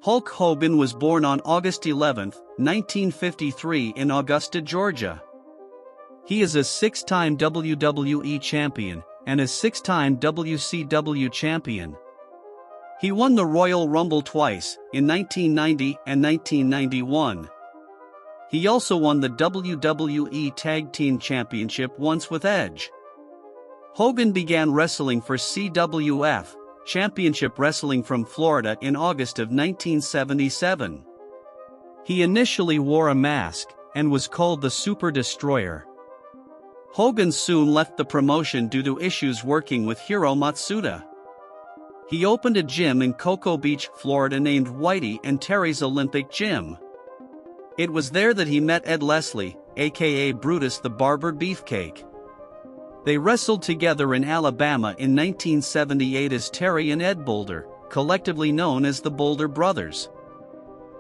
Hulk Hogan was born on August 11, 1953 in Augusta, Georgia. He is a six-time WWE champion and a six-time WCW champion. He won the Royal Rumble twice, in 1990 and 1991. He also won the WWE Tag Team Championship once with Edge. Hogan began wrestling for CWF, Championship Wrestling from Florida in August of 1977. He initially wore a mask and was called the Super Destroyer. Hogan soon left the promotion due to issues working with Hiro Matsuda. He opened a gym in Cocoa Beach, Florida named Whitey and Terry's Olympic Gym. It was there that he met Ed Leslie, aka Brutus the Barber Beefcake. They wrestled together in Alabama in 1978 as Terry and Ed Boulder, collectively known as the Boulder Brothers.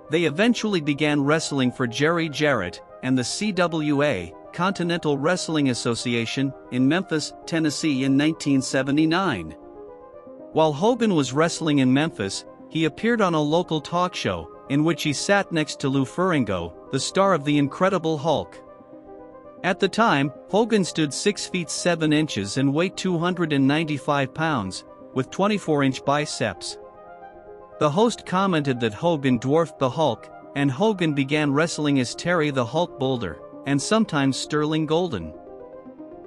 They eventually began wrestling for Jerry Jarrett and the CWA, Continental Wrestling Association, in Memphis, Tennessee in 1979. While Hogan was wrestling in Memphis, he appeared on a local talk show, in which he sat next to Lou Ferrigno, the star of The Incredible Hulk. At the time, Hogan stood 6 feet 7 inches and weighed 295 pounds, with 24-inch biceps. The host commented that Hogan dwarfed the Hulk, and Hogan began wrestling as Terry the Hulk Boulder, and sometimes Sterling Golden.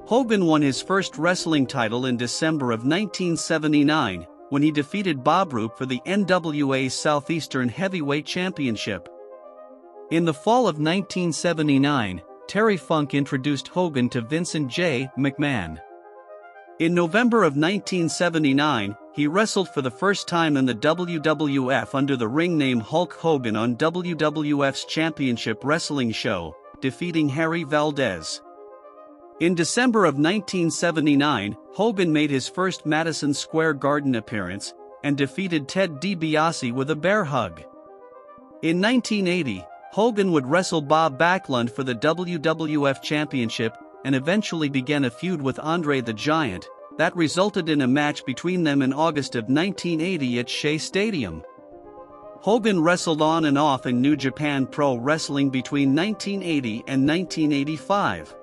Hogan won his first wrestling title in December of 1979, when he defeated Bob Roop for the NWA Southeastern Heavyweight Championship. In the fall of 1979, Terry Funk introduced Hogan to Vincent J. McMahon. In November of 1979, he wrestled for the first time in the WWF under the ring name Hulk Hogan on WWF's Championship Wrestling show, defeating Harry Valdez. In December of 1979, Hogan made his first Madison Square Garden appearance and defeated Ted DiBiase with a bear hug. In 1980, Hogan would wrestle Bob Backlund for the WWF Championship and eventually began a feud with Andre the Giant that resulted in a match between them in August of 1980 at Shea Stadium. Hogan wrestled on and off in New Japan Pro Wrestling between 1980 and 1985.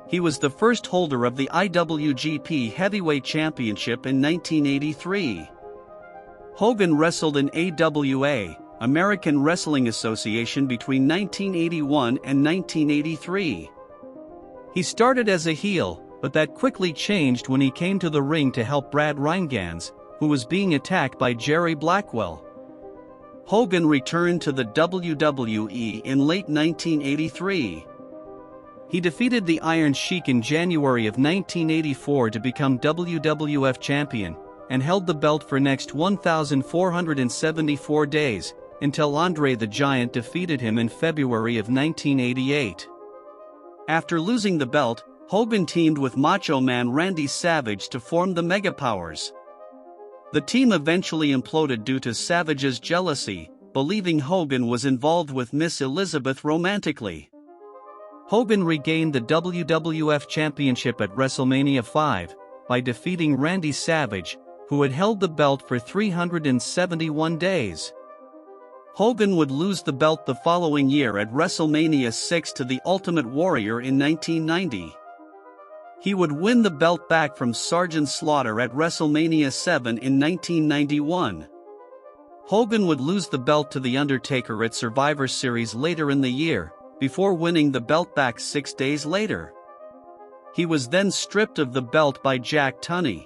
He was the first holder of the IWGP Heavyweight Championship in 1983. Hogan wrestled in AWA, American Wrestling Association, between 1981 and 1983. He started as a heel, but that quickly changed when he came to the ring to help Brad Rheingans, who was being attacked by Jerry Blackwell. Hogan returned to the WWE in late 1983. He defeated the Iron Sheik in January of 1984 to become WWF champion, and held the belt for next 1,474 days, until Andre the Giant defeated him in February of 1988. After losing the belt, Hogan teamed with Macho Man Randy Savage to form the Mega Powers. The team eventually imploded due to Savage's jealousy, believing Hogan was involved with Miss Elizabeth romantically. Hogan regained the WWF Championship at WrestleMania 5 by defeating Randy Savage, who had held the belt for 371 days. Hogan would lose the belt the following year at WrestleMania 6 to the Ultimate Warrior in 1990. He would win the belt back from Sergeant Slaughter at WrestleMania 7 in 1991. Hogan would lose the belt to The Undertaker at Survivor Series later in the year, before winning the belt back 6 days later. He was then stripped of the belt by Jack Tunney.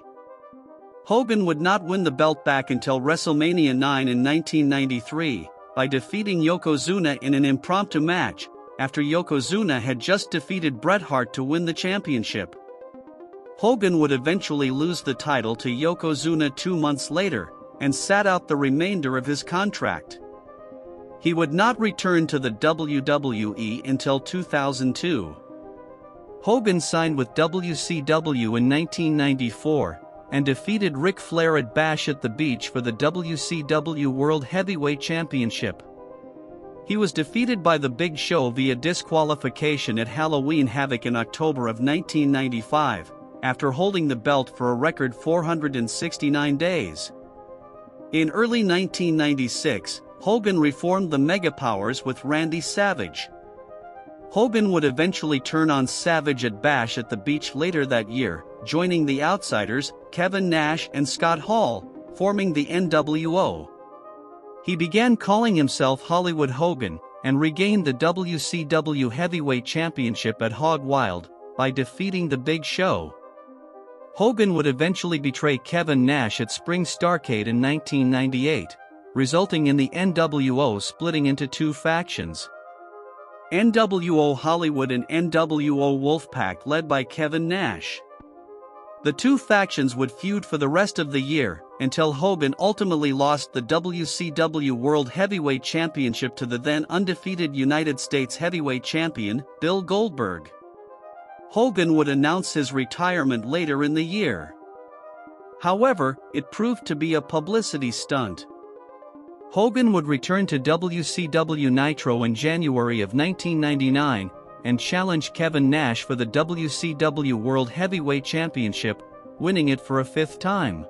Hogan would not win the belt back until WrestleMania 9 in 1993, by defeating Yokozuna in an impromptu match, after Yokozuna had just defeated Bret Hart to win the championship. Hogan would eventually lose the title to Yokozuna 2 months later, and sat out the remainder of his contract. He would not return to the WWE until 2002. Hogan signed with WCW in 1994, and defeated Ric Flair at Bash at the Beach for the WCW World Heavyweight Championship. He was defeated by The Big Show via disqualification at Halloween Havoc in October of 1995, after holding the belt for a record 469 days. In early 1996, Hogan reformed the Megapowers with Randy Savage. Hogan would eventually turn on Savage at Bash at the Beach later that year, joining the Outsiders, Kevin Nash and Scott Hall, forming the NWO. He began calling himself Hollywood Hogan, and regained the WCW Heavyweight Championship at Hog Wild by defeating The Big Show. Hogan would eventually betray Kevin Nash at Spring Starrcade in 1998, resulting in the NWO splitting into two factions: NWO Hollywood and NWO Wolfpack, led by Kevin Nash. The two factions would feud for the rest of the year, until Hogan ultimately lost the WCW World Heavyweight Championship to the then undefeated United States Heavyweight Champion, Bill Goldberg. Hogan would announce his retirement later in the year. However, it proved to be a publicity stunt. Hogan would return to WCW Nitro in January of 1999 and challenge Kevin Nash for the WCW World Heavyweight Championship, winning it for a fifth time.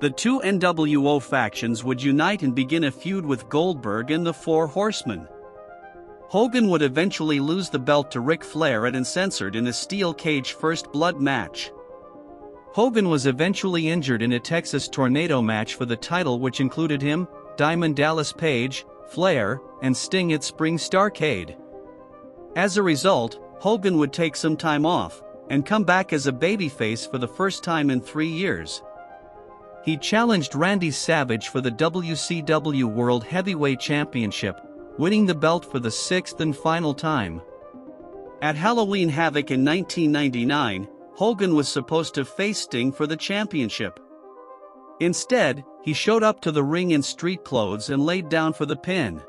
The two NWO factions would unite and begin a feud with Goldberg and the Four Horsemen. Hogan would eventually lose the belt to Ric Flair at Uncensored in a steel cage first blood match. Hogan was eventually injured in a Texas Tornado match for the title, which included him, Diamond Dallas Page, Flair, and Sting at Spring Starrcade. As a result, Hogan would take some time off, and come back as a babyface for the first time in 3 years. He challenged Randy Savage for the WCW World Heavyweight Championship, winning the belt for the sixth and final time. At Halloween Havoc in 1999, Hogan was supposed to face Sting for the championship. Instead, he showed up to the ring in street clothes and laid down for the pin.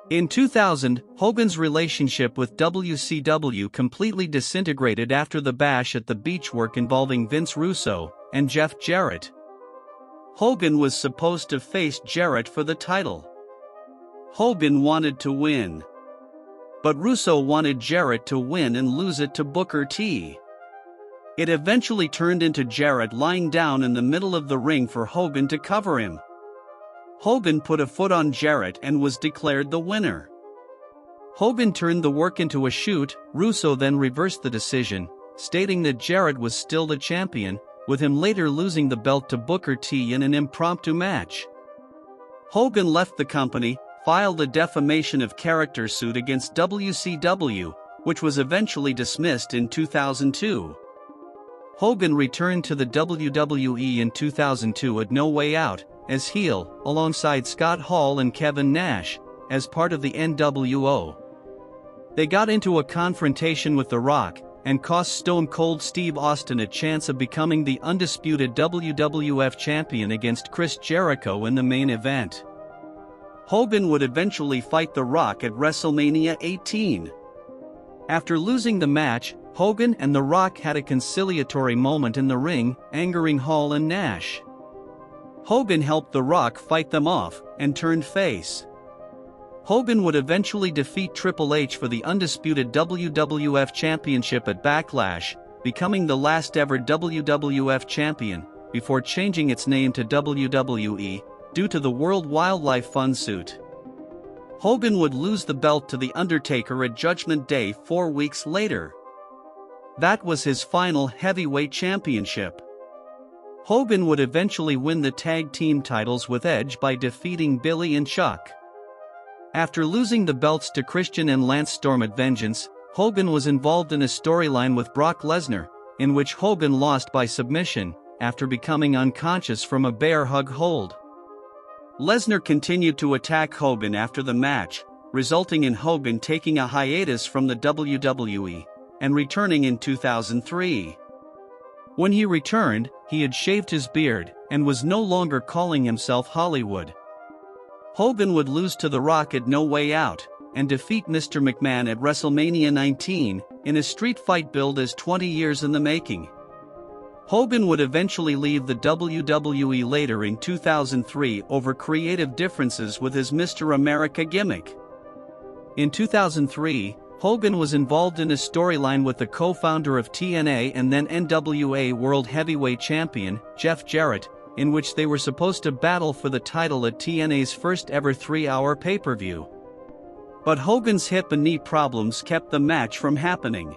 In 2000, Hogan's relationship with WCW completely disintegrated after the Bash at the Beach work involving Vince Russo and Jeff Jarrett. Hogan was supposed to face Jarrett for the title. Hogan wanted to win, but Russo wanted Jarrett to win and lose it to Booker T. It eventually turned into Jarrett lying down in the middle of the ring for Hogan to cover him. Hogan put a foot on Jarrett and was declared the winner. Hogan turned the work into a shoot. Russo then reversed the decision, stating that Jarrett was still the champion, with him later losing the belt to Booker T in an impromptu match. Hogan left the company, filed a defamation of character suit against WCW, which was eventually dismissed in 2002. Hogan returned to the WWE in 2002 at No Way Out, as heel, alongside Scott Hall and Kevin Nash, as part of the NWO. They got into a confrontation with The Rock, and cost Stone Cold Steve Austin a chance of becoming the undisputed WWF champion against Chris Jericho in the main event. Hogan would eventually fight The Rock at WrestleMania 18. After losing the match, Hogan and The Rock had a conciliatory moment in the ring, angering Hall and Nash. Hogan helped The Rock fight them off, and turned face. Hogan would eventually defeat Triple H for the undisputed WWF Championship at Backlash, becoming the last ever WWF champion, before changing its name to WWE, due to the World Wildlife Fund suit. Hogan would lose the belt to The Undertaker at Judgment Day 4 weeks later. That was his final heavyweight championship. Hogan would eventually win the tag team titles with Edge by defeating Billy and Chuck. After losing the belts to Christian and Lance Storm at Vengeance, Hogan was involved in a storyline with Brock Lesnar, in which Hogan lost by submission, after becoming unconscious from a bear hug hold. Lesnar continued to attack Hogan after the match, resulting in Hogan taking a hiatus from the WWE, and returning in 2003. When he returned, he had shaved his beard, and was no longer calling himself Hollywood. Hogan would lose to The Rock at No Way Out, and defeat Mr. McMahon at WrestleMania 19, in a street fight billed as 20 years in the making. Hogan would eventually leave the WWE later in 2003 over creative differences with his Mr. America gimmick. In 2003, Hogan was involved in a storyline with the co-founder of TNA and then NWA World Heavyweight Champion, Jeff Jarrett, in which they were supposed to battle for the title at TNA's first ever 3-hour pay-per-view. But Hogan's hip and knee problems kept the match from happening.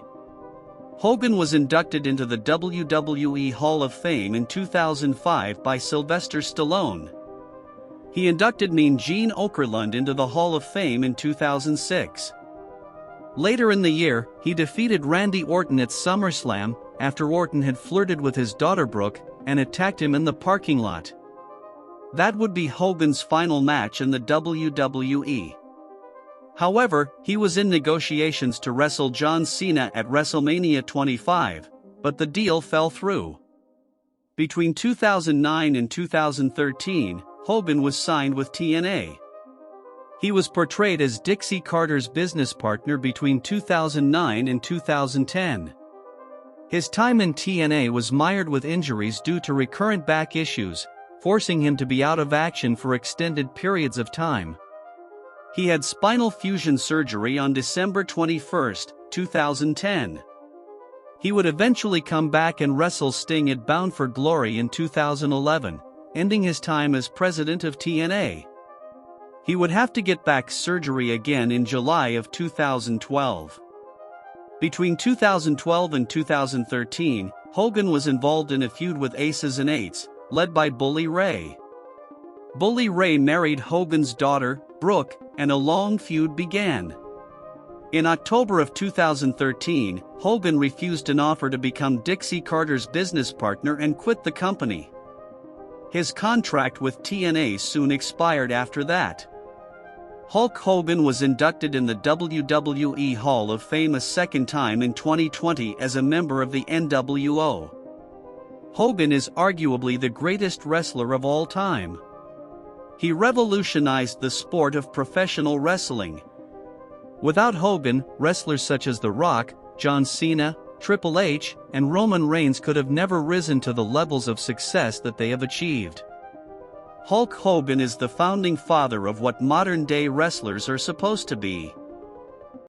Hogan was inducted into the WWE Hall of Fame in 2005 by Sylvester Stallone. He inducted Mean Gene Okerlund into the Hall of Fame in 2006. Later in the year, he defeated Randy Orton at SummerSlam, after Orton had flirted with his daughter Brooke and attacked him in the parking lot. That would be Hogan's final match in the WWE. However, he was in negotiations to wrestle John Cena at WrestleMania 25, but the deal fell through. Between 2009 and 2013, Hogan was signed with TNA. He was portrayed as Dixie Carter's business partner between 2009 and 2010. His time in TNA was mired with injuries due to recurrent back issues, forcing him to be out of action for extended periods of time. He had spinal fusion surgery on December 21, 2010. He would eventually come back and wrestle Sting at Bound for Glory in 2011, ending his time as president of TNA. He would have to get back surgery again in July of 2012. Between 2012 and 2013, Hogan was involved in a feud with Aces and Eights, led by Bully Ray. Bully Ray married Hogan's daughter, Brooke, and a long feud began. In October of 2013, Hogan refused an offer to become Dixie Carter's business partner and quit the company. His contract with TNA soon expired after that. Hulk Hogan was inducted in the WWE Hall of Fame a second time in 2020 as a member of the NWO. Hogan is arguably the greatest wrestler of all time. He revolutionized the sport of professional wrestling. Without Hogan, wrestlers such as The Rock, John Cena, Triple H, and Roman Reigns could have never risen to the levels of success that they have achieved. Hulk Hogan is the founding father of what modern-day wrestlers are supposed to be.